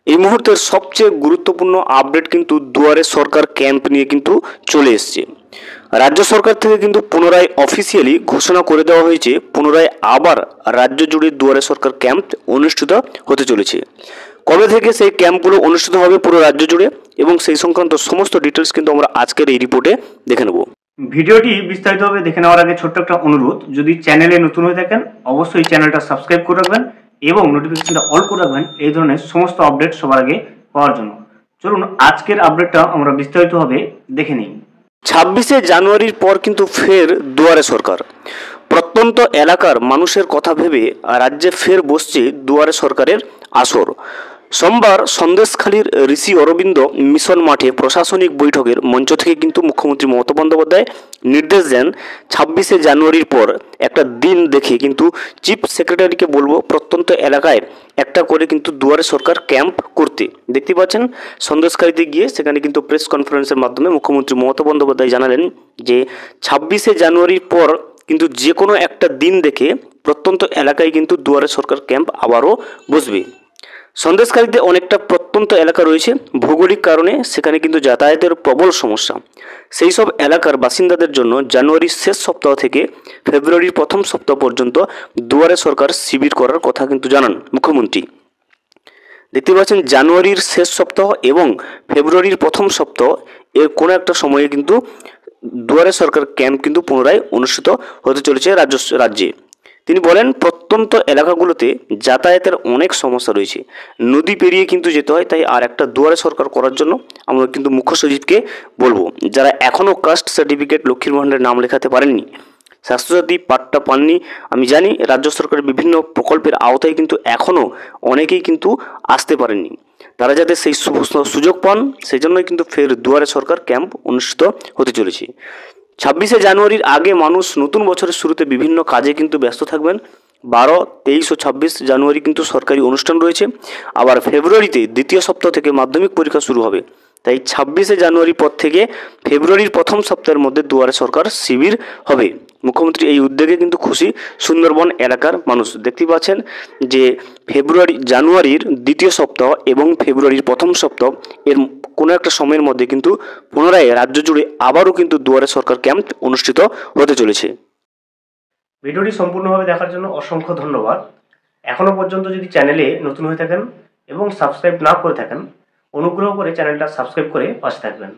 এই মুহূর্তের সবচেয়ে গুরুত্বপূর্ণ আপডেট কিন্তু দুয়ারে সরকার ক্যাম্প নিয়ে কিন্তু চলে এসছে। রাজ্য সরকার থেকে কিন্তু পুনরায় অফিসিয়ালি ঘোষণা করে দেওয়া হয়েছে পুনরায় আবার রাজ্য জুড়ে দুয়ারে সরকার ক্যাম্প অনুষ্ঠিত হতে চলেছে। কবে থেকে সেই ক্যাম্পগুলো অনুষ্ঠিত হবে পুরো রাজ্য জুড়ে এবং সেই সংক্রান্ত সমস্ত ডিটেলস কিন্তু আমরা আজকের এই রিপোর্টে দেখে নেব। ভিডিওটি বিস্তারিতভাবে দেখে নেওয়ার আগে ছোট্ট একটা অনুরোধ, যদি চ্যানেলে নতুন হয়ে থাকেন অবশ্যই চ্যানেলটা সাবস্ক্রাইব করে রাখবেন এবং নোটিফিকেশনটা অল করে রাখবেন এই ধরনের সমস্ত আপডেট সবার আগে পাওয়ার জন্য। চলুন আজকের আপডেটটা আমরা বিস্তারিতভাবে দেখে নিই। 26শে জানুয়ারির পর কিন্তু ফের দুয়ারে সরকার। প্রত্যন্ত এলাকার মানুষের কথা ভেবে রাজ্যে ফের বসছে দুয়ারে সরকারের আসর। সোমবার সন্দেশখালীর ঋষি অরবিন্দ মিশন মাঠে প্রশাসনিক বৈঠকের মঞ্চ থেকে কিন্তু মুখ্যমন্ত্রী মমতা বন্দ্যোপাধ্যায় নির্দেশ দেন 26শে জানুয়ারির পর একটা দিন দেখে কিন্তু চিফ সেক্রেটারিকে বলবো প্রত্যন্ত এলাকায় একটা করে কিন্তু দুয়ারে সরকার ক্যাম্প করতে। দেখতে পাচ্ছেন সন্দেশখালীতে গিয়ে সেখানে কিন্তু প্রেস কনফারেন্সের মাধ্যমে মুখ্যমন্ত্রী মমতা বন্দ্যোপাধ্যায় জানালেন যে 26শে জানুয়ারির পর কিন্তু যে কোনো একটা দিন দেখে প্রত্যন্ত এলাকায় কিন্তু দুয়ারে সরকার ক্যাম্প আবারও বসবে। সন্দেশখালীতে অনেকটা প্রত্যন্ত এলাকা রয়েছে, ভৌগোলিক কারণে সেখানে কিন্তু যাতায়াতের প্রবল সমস্যা। সেই সব এলাকার বাসিন্দাদের জন্য জানুয়ারির শেষ সপ্তাহ থেকে ফেব্রুয়ারির প্রথম সপ্তাহ পর্যন্ত দুয়ারে সরকার শিবির করার কথা কিন্তু জানান মুখ্যমন্ত্রী। দেখতে পাচ্ছেন জানুয়ারির শেষ সপ্তাহ এবং ফেব্রুয়ারির প্রথম সপ্তাহ এর কোনো একটা সময়ে কিন্তু দুয়ারে সরকার ক্যাম্প কিন্তু পুনরায় অনুষ্ঠিত হতে চলেছে রাজ্যে। তিনি বলেন প্রত্যন্ত এলাকাগুলোতে যাতায়াতের অনেক সমস্যা রয়েছে, নদী পেরিয়ে কিন্তু যেতে হয়, তাই আর একটা দুয়ারে সরকার করার জন্য আমরা কিন্তু মুখ্য সচিবকে বলবো যারা এখনও কাস্ট সার্টিফিকেট লক্ষ্মীর ভাণ্ডারের নাম লেখাতে পারেননি, স্বাস্থ্যসাথী পাট্টা পাননি, আমি জানি রাজ্য সরকারের বিভিন্ন প্রকল্পের আওতায় কিন্তু এখনও অনেকেই কিন্তু আসতে পারেননি, তারা যাতে সেই সুযোগ পান সেই জন্যই কিন্তু ফের দুয়ারে সরকার ক্যাম্প অনুষ্ঠিত হতে চলেছে। 26শে জানুয়ারির আগে মানুষ নতুন বছরের শুরুতে বিভিন্ন কাজে কিন্তু ব্যস্ত থাকবেন। 12, 23 ও 26 জানুয়ারি কিন্তু সরকারি অনুষ্ঠান রয়েছে। আবার ফেব্রুয়ারিতে দ্বিতীয় সপ্তাহ থেকে মাধ্যমিক পরীক্ষা শুরু হবে, তাই 26শে জানুয়ারির পর থেকে ফেব্রুয়ারির প্রথম সপ্তাহের মধ্যে দুয়ারে সরকার শিবির হবে। মুখ্যমন্ত্রী এই উদ্যোগে কিন্তু খুশি সুন্দরবন এলাকার মানুষ। দেখতে পাচ্ছেন যে জানুয়ারির দ্বিতীয় সপ্তাহ এবং ফেব্রুয়ারির প্রথম সপ্তাহ এর কোনো একটা সময়ের মধ্যে কিন্তু পুনরায় রাজ্য জুড়ে আবারও কিন্তু দুয়ারে সরকার ক্যাম্প অনুষ্ঠিত হতে চলেছে। ভিডিওটি সম্পূর্ণভাবে দেখার জন্য অসংখ্য ধন্যবাদ। এখনও পর্যন্ত যদি চ্যানেলে নতুন হয়ে থাকেন এবং সাবস্ক্রাইব না করে থাকেন অনুগ্রহ করে চ্যানেলটা সাবস্ক্রাইব করে পাশে থাকবেন।